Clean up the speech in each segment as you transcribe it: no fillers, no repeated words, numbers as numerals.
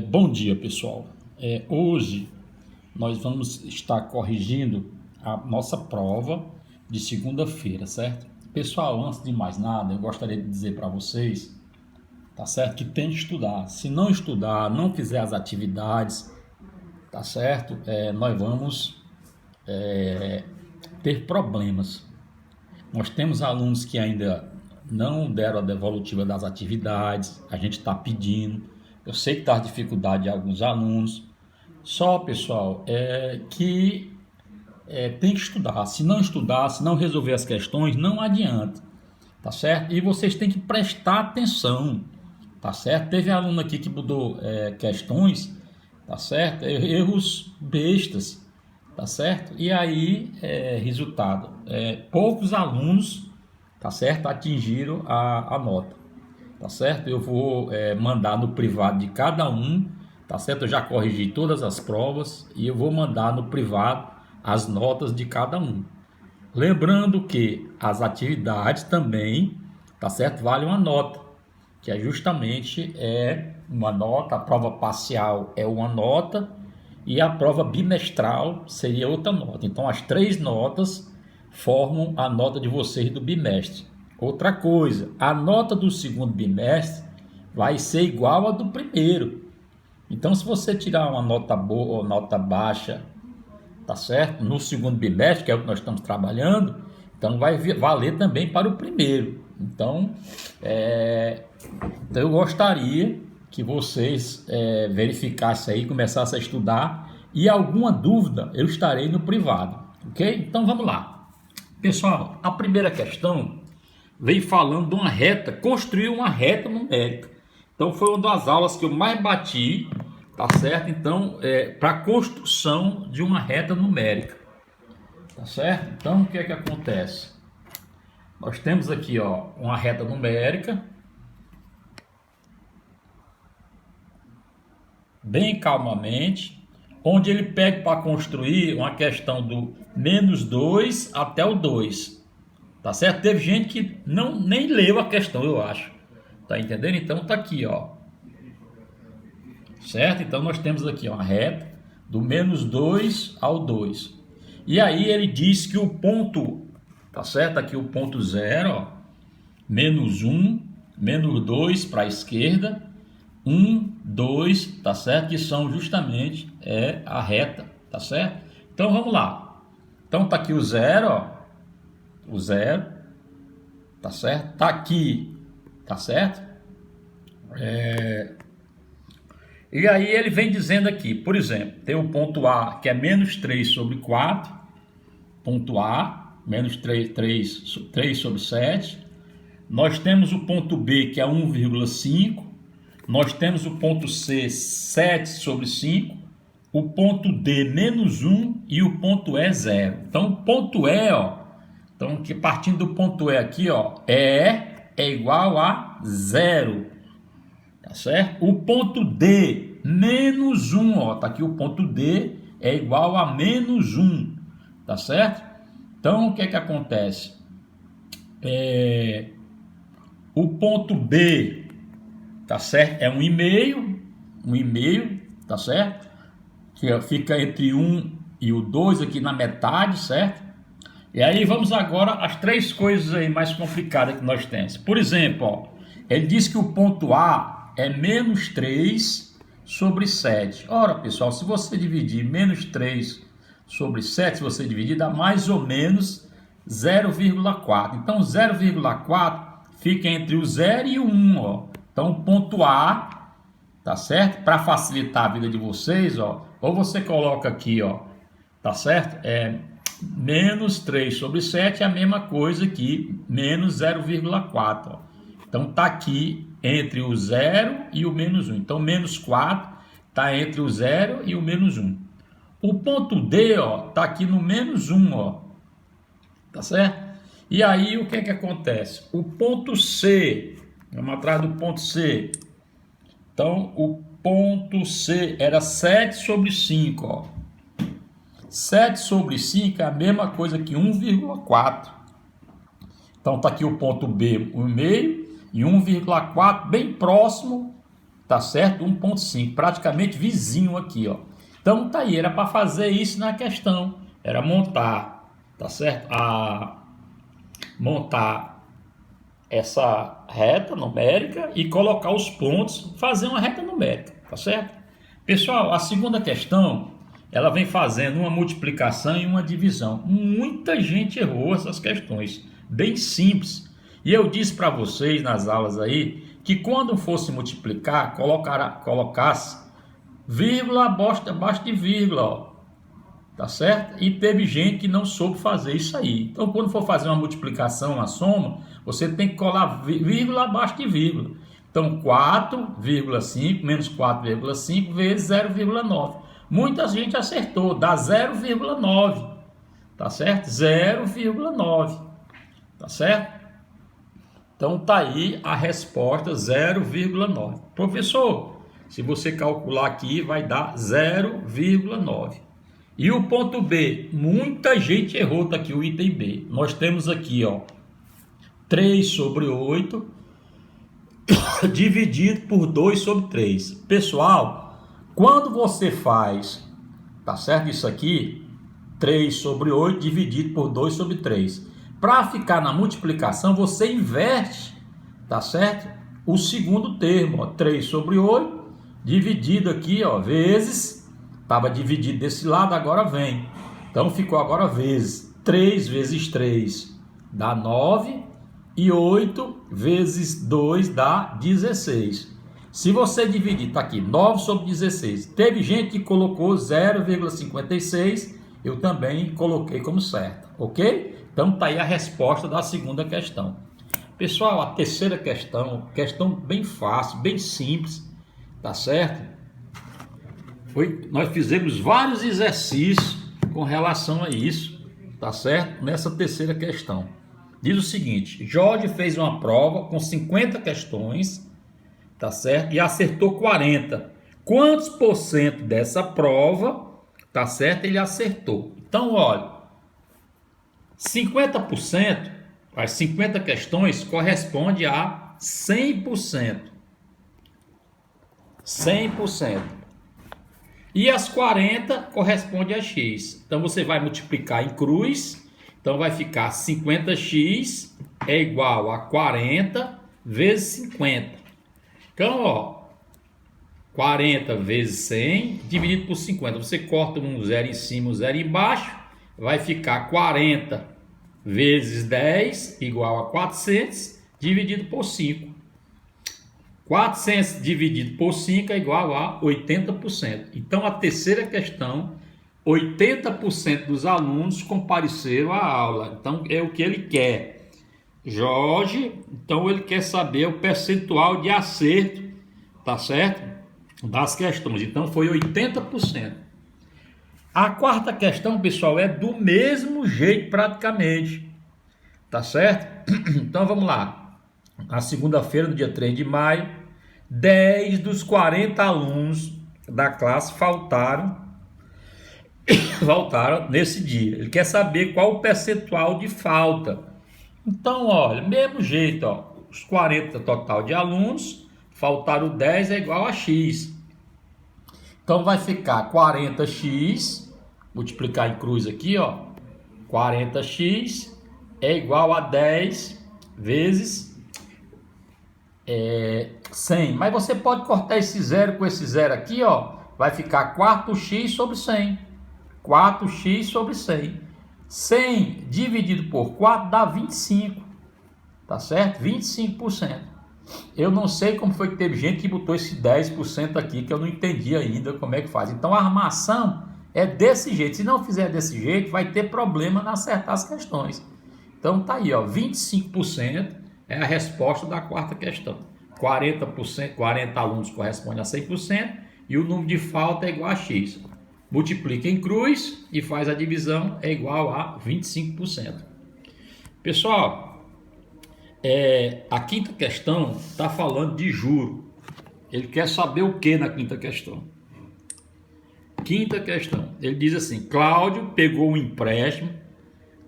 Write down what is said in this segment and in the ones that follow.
Bom dia, pessoal. Hoje nós vamos estar corrigindo a nossa prova de segunda-feira, certo? Pessoal, antes de mais nada, eu gostaria de dizer para vocês, tá certo? Que tem que estudar. Se não estudar, não fizer as atividades, tá certo? Nós vamos ter problemas. Nós temos alunos que ainda não deram a devolutiva das atividades, a gente está pedindo. Eu sei que está dificuldade de alguns alunos. Só, pessoal, tem que estudar. Se não estudar, se não resolver as questões, não adianta, tá certo? E vocês têm que prestar atenção, tá certo? Teve aluno aqui que mudou questões, tá certo? Erros bestas, tá certo? E aí, resultado, poucos alunos, tá certo, atingiram a nota, tá certo? Eu vou mandar no privado de cada um, tá certo? Eu já corrigi todas as provas e eu vou mandar no privado as notas de cada um. Lembrando que as atividades também, tá certo? Vale uma nota, que é justamente uma nota. A prova parcial é uma nota e a prova bimestral seria outra nota. Então as três notas formam a nota de vocês do bimestre. Outra coisa, a nota do segundo bimestre vai ser igual à do primeiro. Então, se você tirar uma nota boa ou nota baixa, tá certo? No segundo bimestre, que é o que nós estamos trabalhando, então vai valer também para o primeiro. Então eu gostaria que vocês verificassem aí, começassem a estudar, e alguma dúvida eu estarei no privado, ok? Então vamos lá. Pessoal, a primeira questão vem falando de uma reta, construir uma reta numérica. Então foi uma das aulas que eu mais bati, tá certo? Então, para a construção de uma reta numérica, tá certo? Então, o que é que acontece? Nós temos aqui, ó, uma reta numérica, bem calmamente, onde ele pega para construir uma questão do -2 até o 2. Tá certo? Teve gente que nem leu a questão, eu acho. Tá entendendo? Então tá aqui, ó. Certo? Então nós temos aqui uma reta do -2 ao 2. E aí ele diz que o ponto, tá certo? Aqui o ponto 0, ó, -1, -2 para a esquerda, 1, 2, tá certo? Que são justamente a reta, tá certo? Então vamos lá. Então tá aqui o 0, ó. O 0, tá certo? Tá aqui, tá certo? E aí ele vem dizendo aqui, por exemplo, tem o ponto A, que é -3 sobre 4, ponto A, -3 sobre 7. Nós temos o ponto B, que é 1,5. Nós temos o ponto C, 7 sobre 5. O ponto D, -1 e o ponto E, 0. Então, o ponto E, ó, então, que partindo do ponto E aqui, ó, é igual a 0, tá certo? O ponto D, -1, ó, tá aqui o ponto D é igual a -1, tá certo? Então, o que é que acontece? O ponto B, tá certo? É 1,5, tá certo? Que fica entre 1 e o 2 aqui na metade, certo? E aí vamos agora às três coisas aí mais complicadas que nós temos. Por exemplo, ó, ele diz que o ponto A é -3 sobre 7. Ora, pessoal, se você dividir -3 sobre 7, se você dividir, dá mais ou menos 0,4. Então, 0,4 fica entre o 0 e o 1, ó. Então, o ponto A, tá certo? Para facilitar a vida de vocês, ó, ou você coloca aqui, ó, tá certo? -3 sobre 7 é a mesma coisa que menos 0,4. Ó. Então tá aqui entre o 0 e o -1. Então -4 tá entre o 0 e o -1. O ponto D, ó, tá aqui no -1, ó. Tá certo? E aí o que é que acontece? O ponto C, vamos atrás do ponto C. Então o ponto C era 7 sobre 5, ó. 7 sobre 5 é a mesma coisa que 1,4. Então está aqui o ponto B, 1,5, e 1,4 bem próximo tá certo? 1,5, praticamente vizinho aqui, ó. Então tá aí, era para fazer isso na questão, era montar, tá certo? Montar essa reta numérica e colocar os pontos, fazer uma reta numérica, tá certo? Pessoal, a segunda questão, ela vem fazendo uma multiplicação e uma divisão. Muita gente errou essas questões, bem simples. E eu disse para vocês nas aulas aí, que quando fosse multiplicar, colocasse vírgula abaixo de vírgula, ó. Tá certo? E teve gente que não soube fazer isso aí. Então, quando for fazer uma multiplicação, uma soma, você tem que colar vírgula abaixo de vírgula. Então, 4,5 menos 4,5 vezes 0,9. Muita gente acertou, dá 0,9. Tá certo? 0,9. Tá certo? Então, tá aí a resposta 0,9. Professor, se você calcular aqui, vai dar 0,9. E o ponto B, muita gente errou, tá aqui o item B. Nós temos aqui, ó, 3 sobre 8 dividido por 2 sobre 3. Pessoal, quando você faz, tá certo isso aqui, 3 sobre 8 dividido por 2 sobre 3. Para ficar na multiplicação, você inverte, tá certo? O segundo termo, ó, 3 sobre 8 dividido aqui, ó, vezes... Estava dividido desse lado, agora vem. Então ficou agora vezes. 3 vezes 3 dá 9. E 8 vezes 2 dá 16. Se você dividir, está aqui, 9 sobre 16. Teve gente que colocou 0,56. Eu também coloquei como certo. Ok? Então está aí a resposta da segunda questão. Pessoal, a terceira questão bem fácil, bem simples. Tá certo? Nós fizemos vários exercícios com relação a isso, tá certo? Nessa terceira questão. Diz o seguinte: Jorge fez uma prova com 50 questões, tá certo? E acertou 40. Quantos por cento dessa prova, tá certo? Ele acertou. Então, olha, 50%, as 50 questões corresponde a 100%. 100%. E as 40 corresponde a x. Então você vai multiplicar em cruz. Então vai ficar 50x é igual a 40 vezes 50. Então, ó, 40 vezes 100 dividido por 50. Você corta um zero em cima, um zero embaixo. Vai ficar 40 vezes 10 igual a 400 dividido por 5. 400 dividido por 5 é igual a 80%. Então, a terceira questão, 80% dos alunos compareceram à aula. Então, é o que ele quer. Jorge, então ele quer saber o percentual de acerto, tá certo? Das questões. Então, foi 80%. A quarta questão, pessoal, é do mesmo jeito praticamente. Tá certo? Então, vamos lá. Na segunda-feira, no dia 3 de maio, 10 dos 40 alunos da classe faltaram nesse dia. Ele quer saber qual o percentual de falta. Então, olha, mesmo jeito, ó, os 40 total de alunos, faltaram 10 é igual a x. Então, vai ficar 40x, multiplicar em cruz aqui, ó, 40x é igual a 10 vezes 100, mas você pode cortar esse zero com esse zero aqui, ó, vai ficar 4x sobre 100, 4x sobre 100, 100 dividido por 4 dá 25, tá certo? 25%. Eu não sei como foi que teve gente que botou esse 10% aqui, que eu não entendi ainda como é que faz. Então a armação é desse jeito, se não fizer desse jeito, vai ter problema na acertar as questões. Então tá aí, ó, 25% é a resposta da quarta questão. 40%, 40 alunos corresponde a 100% e o número de falta é igual a x. Multiplica em cruz e faz a divisão, é igual a 25%. Pessoal, a quinta questão está falando de juro. Ele quer saber o que na quinta questão? Quinta questão, ele diz assim: Cláudio pegou um empréstimo,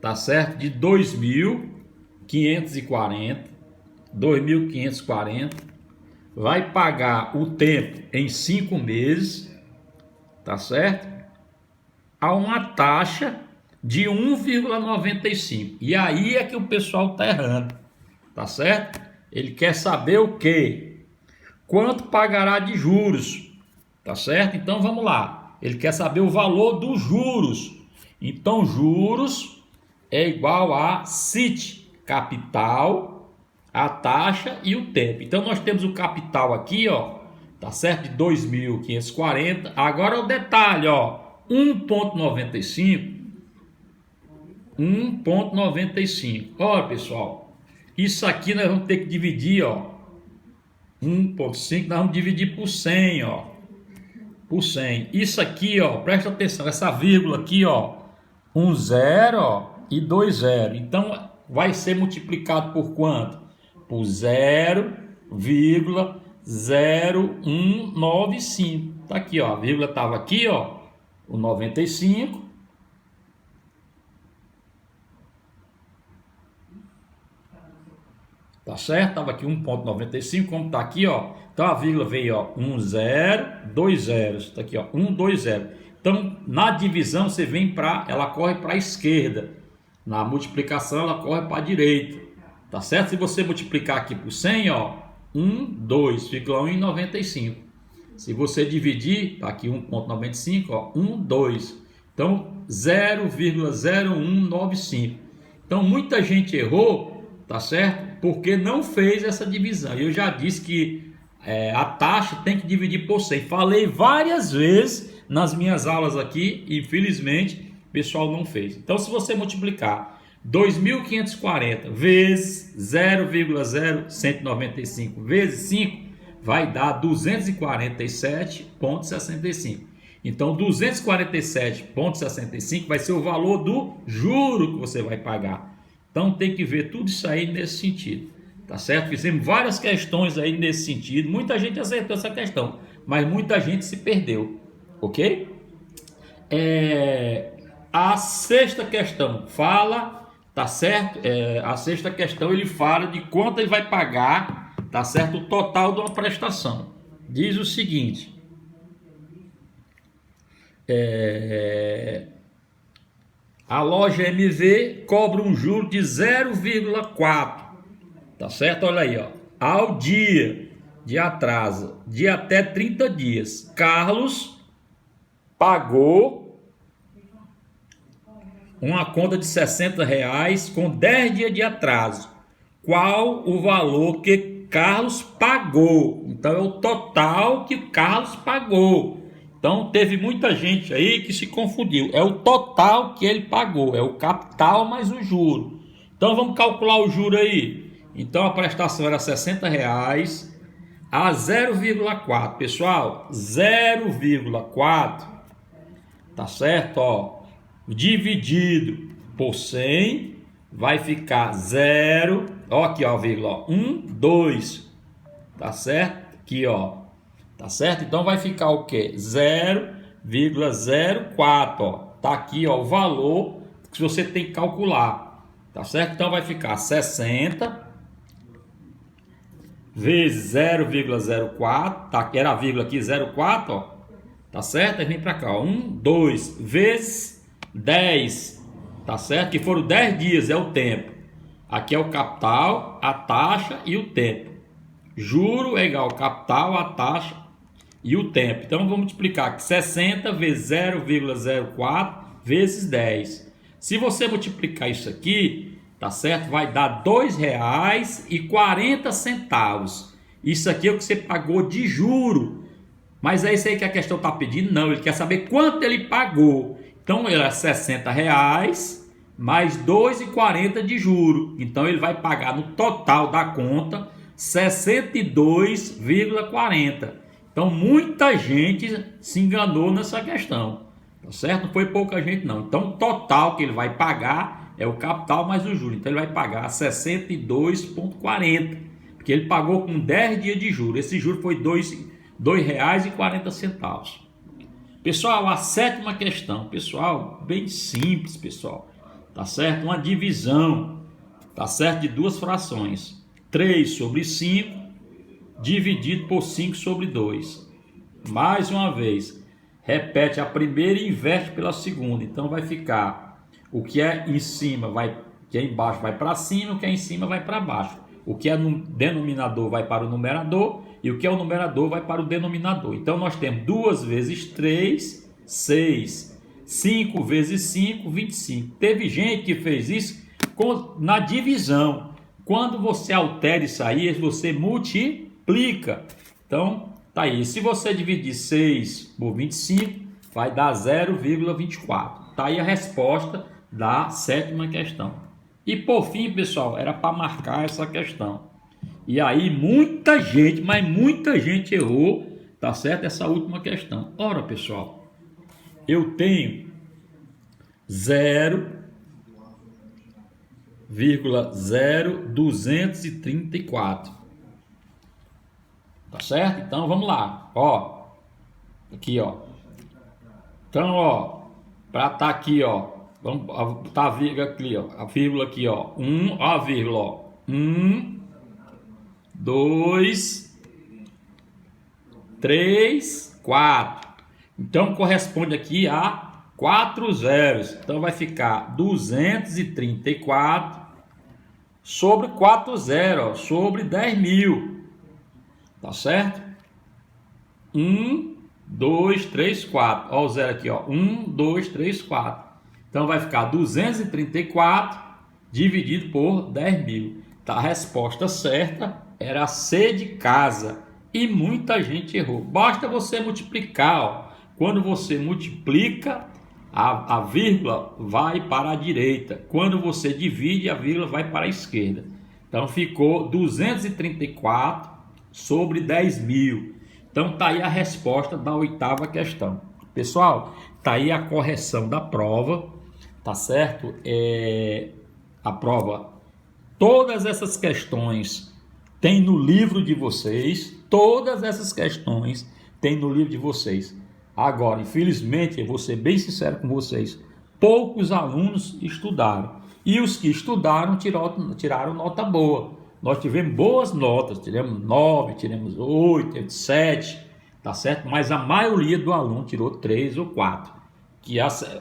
tá certo? De 2.540, vai pagar o tempo em 5 meses, tá certo? A uma taxa de 1,95. E aí é que o pessoal tá errando, tá certo? Ele quer saber o quê? Quanto pagará de juros, tá certo? Então vamos lá. Ele quer saber o valor dos juros. Então juros é igual a CIT, capital, a taxa e o tempo. Então nós temos o capital aqui, ó, tá certo? De 2.540. Agora o detalhe, ó, 1,95. 1,95. Olha, pessoal, isso aqui nós vamos ter que dividir, ó, 1,5 nós vamos dividir por 100, ó, por 100. Isso aqui, ó, presta atenção, essa vírgula aqui, ó, 1 zero, ó, e 2 zero. Então vai ser multiplicado por quanto? Por 0,0195. Tá aqui, ó, a vírgula estava aqui, ó, o 95. Tá certo? Tava aqui 1,95, como tá aqui, ó. Então a vírgula veio, ó, 1 zero, 2 zeros. Tá aqui, ó, 1 2 0. Então na divisão você vem para, ela corre para a esquerda. Na multiplicação ela corre para a direita. Tá certo? Se você multiplicar aqui por 100, ó, 1 2, fica 1,95. Se você dividir, tá aqui 1,95, ó, 1 2. Então 0,0195. Então muita gente errou, tá certo? Porque não fez essa divisão. Eu já disse que a taxa tem que dividir por 100. Falei várias vezes nas minhas aulas aqui, infelizmente o pessoal não fez. Então se você multiplicar 2.540 vezes 0,0195 vezes 5, vai dar 247,65. Então 247,65 vai ser o valor do juro que você vai pagar. Então tem que ver tudo isso aí nesse sentido, tá certo? Fizemos várias questões aí nesse sentido, muita gente acertou essa questão, mas muita gente se perdeu, ok? A sexta questão fala, tá certo? A sexta questão ele fala de quanto ele vai pagar, tá certo? O total de uma prestação. Diz o seguinte, a loja MV cobra um juro de 0,4, tá certo? Olha aí, ó, ao dia de atraso de até 30 dias. Carlos pagou uma conta de R$60 com 10 dias de atraso. Qual o valor que Carlos pagou? Então é o total que o Carlos pagou. Então teve muita gente aí que se confundiu. É o total que ele pagou, é o capital mais o juro. Então vamos calcular o juro aí. Então a prestação era R$60 a 0,4. Pessoal, 0,4, tá certo? Ó, dividido por 100 vai ficar 0. Ó aqui, ó, vírgula, 1, 2. Tá certo? Aqui, ó. Tá certo? Então vai ficar o quê? 0,04, ó. Tá aqui, ó, o valor que você tem que calcular. Tá certo? Então vai ficar 60 vezes 0,04, tá? Era a vírgula aqui, 0,4, ó. Tá certo? Aí vem para cá, ó. 1, 2 vezes 10, tá certo? Que foram 10 dias, é o tempo. Aqui é o capital, a taxa e o tempo. Juro é igual ao capital, a taxa e o tempo. Então vamos multiplicar aqui 60 vezes 0,04 vezes 10. Se você multiplicar isso aqui, tá certo? Vai dar R$2,40. Isso aqui é o que você pagou de juro. Mas é isso aí que a questão está pedindo? Não, ele quer saber quanto ele pagou. Então ele é R$60 mais R$2,40 de juro. Então ele vai pagar no total da conta 62,40. Então muita gente se enganou nessa questão, tá certo? Não foi pouca gente não. Então o total que ele vai pagar é o capital mais o juro. Então ele vai pagar 62,40, porque ele pagou com 10 dias de juros. Esse juro foi R$2,40. Pessoal, a sétima questão, pessoal, bem simples, pessoal, tá certo? Uma divisão, tá certo? De duas frações, 3/5 dividido por 5 sobre 2. Mais uma vez, repete a primeira e inverte pela segunda. Então vai ficar o que é em cima, que é embaixo vai para cima, o que é em cima vai para baixo. O que é no denominador vai para o numerador e o que é o numerador vai para o denominador. Então nós temos 2 vezes 3, 6. 5 vezes 5, 25. Teve gente que fez isso na divisão. Quando você altera isso aí, você multiplica. Então, tá aí. Se você dividir 6 por 25, vai dar 0,24. Tá aí a resposta da 7ª questão. E por fim, pessoal, era para marcar essa questão. E aí muita gente, mas muita gente errou, tá certo? Essa última questão. Ora, pessoal, eu tenho 0,0234. Tá certo? Então vamos lá. Ó, aqui, ó. Então, ó, para tá aqui, ó, vamos botar a vírgula aqui, ó. A vírgula aqui, ó. A vírgula, ó. 1, 2, 3, 4. Então corresponde aqui a 4 zeros. Então vai ficar 234 sobre 4 zeros, sobre 10.000. Tá certo? 1, 2, 3, 4. Ó o zero aqui, ó. 1, 2, 3, 4. Então vai ficar 234 dividido por 10.000. Tá, a resposta certa era C de casa. E muita gente errou. Basta você multiplicar, ó. Quando você multiplica, a vírgula vai para a direita. Quando você divide, a vírgula vai para a esquerda. Então ficou 234 sobre 10.000. Então tá aí a resposta da 8ª questão. Pessoal, tá aí a correção da prova, tá certo? A prova, todas essas questões tem no livro de vocês. Todas essas questões tem no livro de vocês. Agora, infelizmente, eu vou ser bem sincero com vocês, poucos alunos estudaram. E os que estudaram tiraram nota boa. Nós tivemos boas notas, tiramos 9, tiramos 8, 7, tá certo? Mas a maioria do aluno tirou 3 ou 4.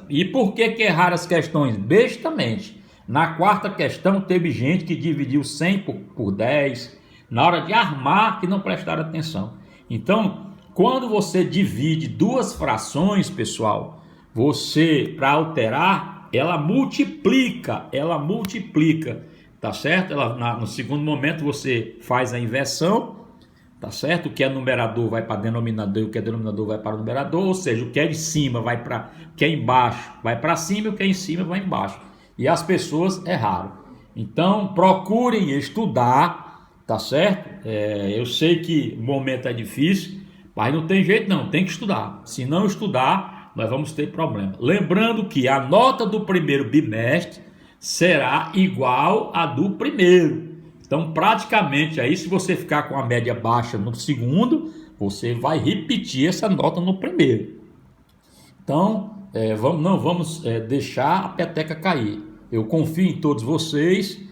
E por que erraram as questões? Bestamente. Na 4ª questão teve gente que dividiu 100 por 10, na hora de armar que não prestaram atenção. Então, quando você divide duas frações, pessoal, você, para alterar, ela multiplica, tá certo? No segundo momento você faz a inversão, tá certo? O que é numerador vai para denominador e o que é denominador vai para o numerador, ou seja, o que é de cima vai para, o que é embaixo vai para cima e o que é em cima vai embaixo. E as pessoas erraram. Então, procurem estudar, tá certo? Eu sei que o momento é difícil, mas não tem jeito não, tem que estudar. Se não estudar, nós vamos ter problema. Lembrando que a nota do primeiro bimestre será igual à do primeiro. Então, praticamente, aí se você ficar com a média baixa no segundo, você vai repetir essa nota no primeiro. Então, não vamos deixar a peteca cair. Eu confio em todos vocês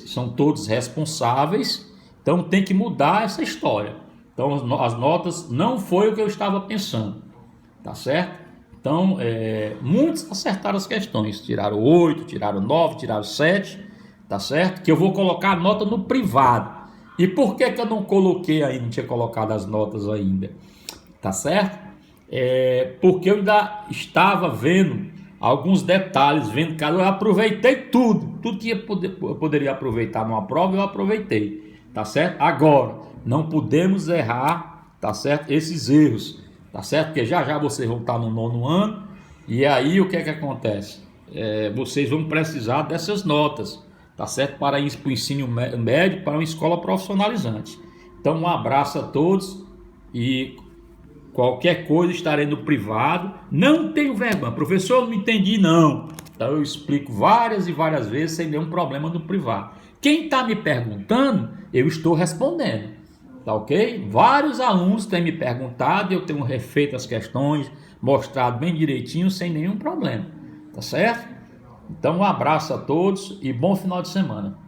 são todos responsáveis, então tem que mudar essa história. Então, as notas não foi o que eu estava pensando, tá certo? Então, muitos acertaram as questões, tiraram 8, tiraram 9, tiraram 7, tá certo? Que eu vou colocar a nota no privado. E por que eu não coloquei aí, não tinha colocado as notas ainda, tá certo? Porque eu ainda estava vendo alguns detalhes, eu aproveitei tudo que eu poderia aproveitar numa prova, eu aproveitei, tá certo? Agora, não podemos errar, tá certo? Esses erros, tá certo? Porque já vocês vão estar no 9º ano, e aí o que é que acontece? Vocês vão precisar dessas notas, tá certo? Para ir para o ensino médio, para uma escola profissionalizante. Então, um abraço a todos e qualquer coisa estarei no privado. Não tenho vergonha, professor, não entendi não. Então eu explico várias e várias vezes sem nenhum problema no privado. Quem está me perguntando, eu estou respondendo, tá ok? Vários alunos têm me perguntado, eu tenho refeito as questões, mostrado bem direitinho, sem nenhum problema, tá certo? Então um abraço a todos e bom final de semana.